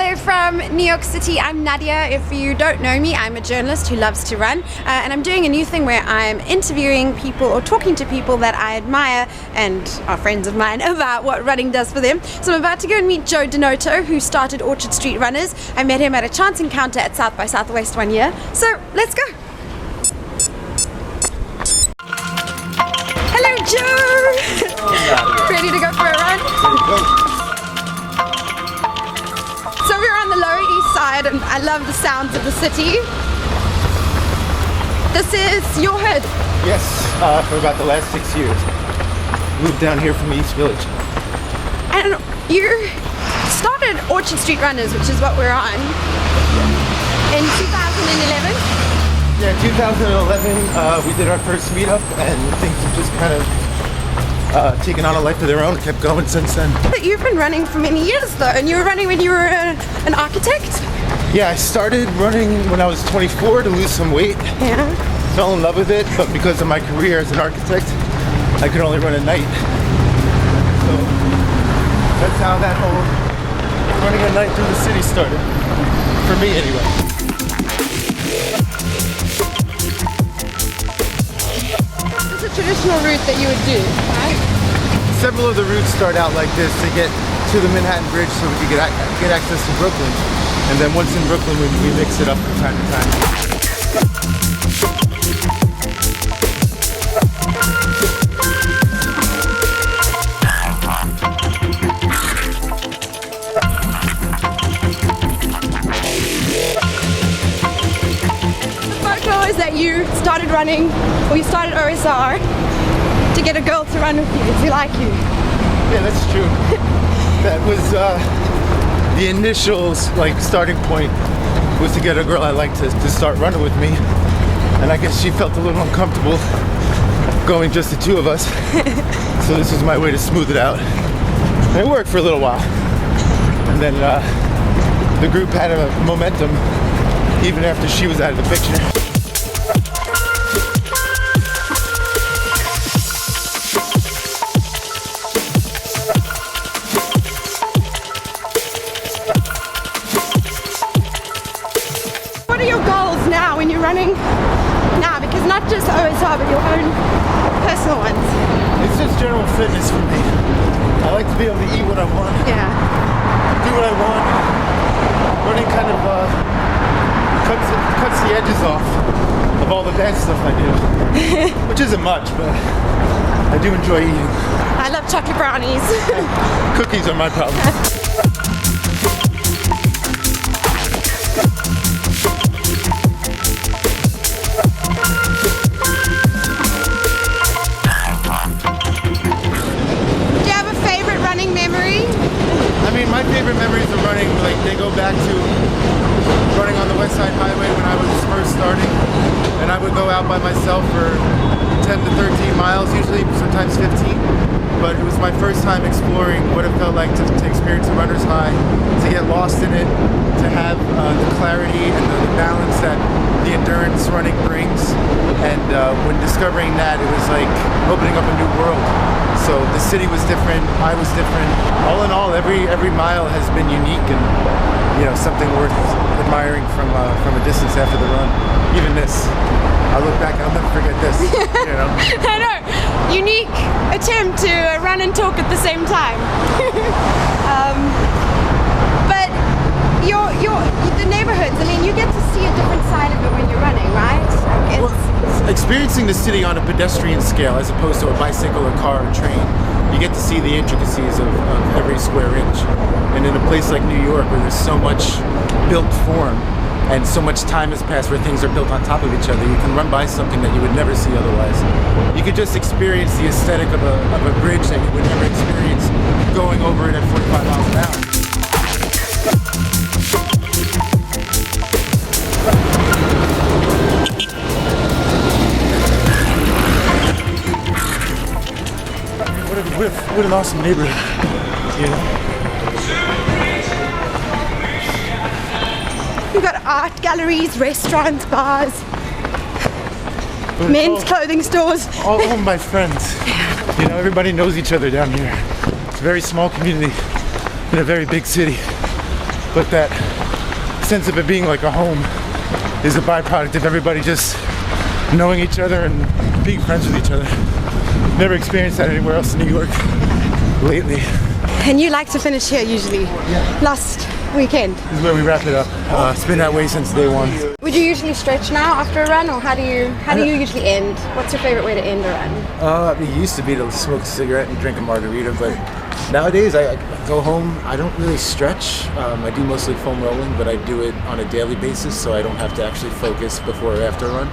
Hello from New York City. I'm Nadia. If you don't know me, I'm a journalist who loves to run, and I'm doing a new thing where I'm interviewing people or talking to people that I admire and are friends of mine about what running does for them. So I'm about to go and meet Joe DiNoto, who started Orchard Street Runners. I met him at a chance encounter at South by Southwest one year. So let's go. Hello, Joe. Ready to go for a run? So we're on the Lower East Side and I love the sounds of the city. This is your hood. Yes, for about the last 6 years. Moved down here from the East Village. And you started Orchard Street Runners, which is what we're on, in 2011. Yeah, 2011 we did our first meetup and things have just kind of taken on a life of their own, kept going since then. But you've been running for many years though, and you were running when you were an architect? Yeah, I started running when I was 24 to lose some weight. Yeah. Fell in love with it, but because of my career as an architect, I could only run at night. So that's how that whole running at night through the city started. For me anyway. Traditional route that you would do, right? Several of the routes start out like this to get to the Manhattan Bridge so we could get access to Brooklyn. And then once in Brooklyn, we mix it up from time to time. The photo is that you started running, or you started OSR to get a girl to run with you, to like you. Yeah, that's true. That was the initial starting point, was to get a girl I liked to start running with me. And I guess she felt a little uncomfortable going just the two of us. So this was my way to smooth it out. And it worked for a little while. And then the group had a momentum even after she was out of the picture. What are your goals now when you're running now? Because not just OSR, but your own personal ones. It's just general fitness for me. I like to be able to eat what I want. Yeah. Do what I want. Running kind of cuts the edges off of all the bad stuff I do. Which isn't much, but I do enjoy eating. I love chocolate brownies. Cookies are my problem. I mean, my favorite memories of running, they go back to running on the West Side Highway when I was first starting. And I would go out by myself for 10 to 13 miles, usually sometimes 15. But it was my first time exploring what it felt like to experience a runner's high, to get lost in it, to have the clarity and the balance that the endurance running brings. And when discovering that, it was like opening up a new world. So the city was different, I was different. All in all, every mile has been unique and something worth admiring from a distance after the run. Even this, I look back and I'll never forget this. I know, unique attempt to run and talk at the same time. But the neighborhoods, I mean, you get to see a different side of it when you're running, right? Experiencing the city on a pedestrian scale as opposed to a bicycle or car or train, you get to see the intricacies of every square inch. And in a place like New York where there's so much built form and so much time has passed where things are built on top of each other, you can run by something that you would never see otherwise. You could just experience the aesthetic of a bridge that you would never experience going over it at 45 miles an hour. What an awesome neighborhood, You've got art galleries, restaurants, bars, men's clothing stores. All owned by friends. Everybody knows each other down here. It's a very small community in a very big city. but that sense of it being like a home is a byproduct of everybody just knowing each other and being friends with each other. Never experienced that anywhere else in New York lately. And you like to finish here usually? Yeah. Last weekend? This is where we wrap it up. It's been that way since day one. Would you usually stretch now after a run, or how do you usually end? What's your favorite way to end a run? It used to be to smoke a cigarette and drink a margarita, but nowadays I go home. I don't really stretch. I do mostly foam rolling, but I do it on a daily basis, so I don't have to actually focus before or after a run,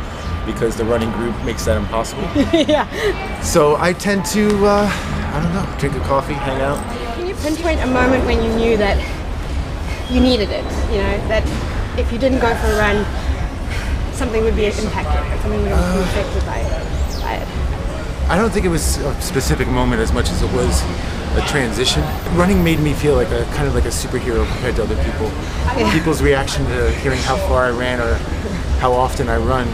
because the running group makes that impossible. Yeah. So I tend to, I don't know, drink a coffee, hang out. Can you pinpoint a moment when you knew that you needed it? You know, that if you didn't go for a run, something would be impacted, something would be affected by it. I don't think it was a specific moment as much as it was a transition. Running made me feel like a kind of like a superhero compared to other people. Yeah. People's reaction to hearing how far I ran or how often I run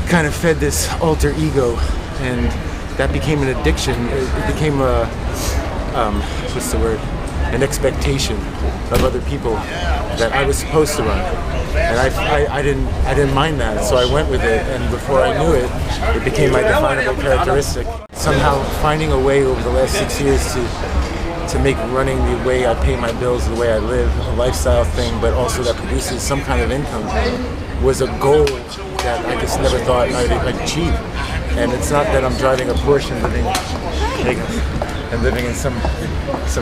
kind of fed this alter ego, and that became an addiction. It became a what's the word? An expectation of other people that I was supposed to run, and I didn't mind that, so I went with it. And before I knew it, it became my definable characteristic. Somehow finding a way over the last 6 years to make running the way I pay my bills, the way I live, a lifestyle thing, but also that produces some kind of income, was a goal that I just never thought I'd achieve. And it's not that I'm driving a Porsche and living in some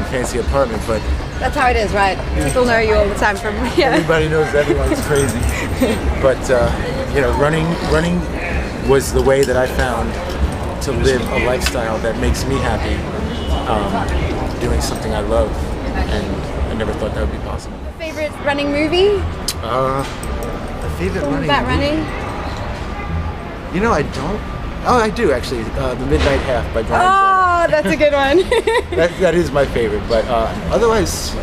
fancy apartment, but That's how it is, right? People know you all the time from here. everybody knows everyone's crazy. But running was the way that I found to live a lifestyle that makes me happy, doing something I love, and I never thought that would be possible. Favorite running movie? A favorite running About movie? running? You know, I don't. Oh, I do actually. The Midnight Half by Brian. Oh, that's a good one. That is my favorite, but otherwise,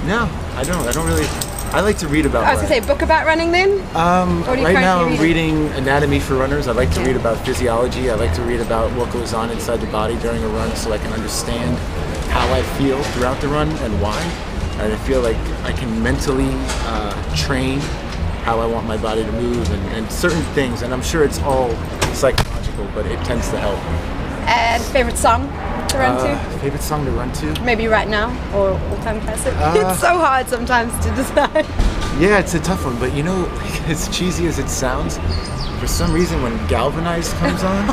no, I don't. I don't really. I like to read about. I was gonna say, book about running then? Or do you Right now currently I'm reading Anatomy for Runners. I like to read about physiology. I like to read about what goes on inside the body during a run, so I can understand how I feel throughout the run and why. And I feel like I can mentally train how I want my body to move and certain things. And I'm sure it's all psychological, but it tends to help. And favorite song to run to? Favorite song to run to? Maybe right now, or all-time classic? It's so hard sometimes to decide. Yeah, it's a tough one, but you know, as cheesy as it sounds, for some reason when Galvanize comes on,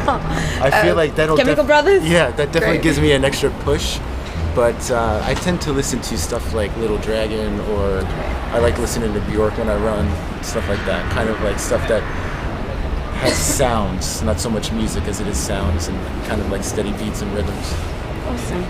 I feel like that'll... Chemical Brothers? Yeah, that definitely Great. gives me an extra push. But I tend to listen to stuff like Little Dragon, or I like listening to Bjork when I run, stuff like that. Kind of like stuff that has sounds, not so much music as it is sounds, and kind of like steady beats and rhythms. Awesome.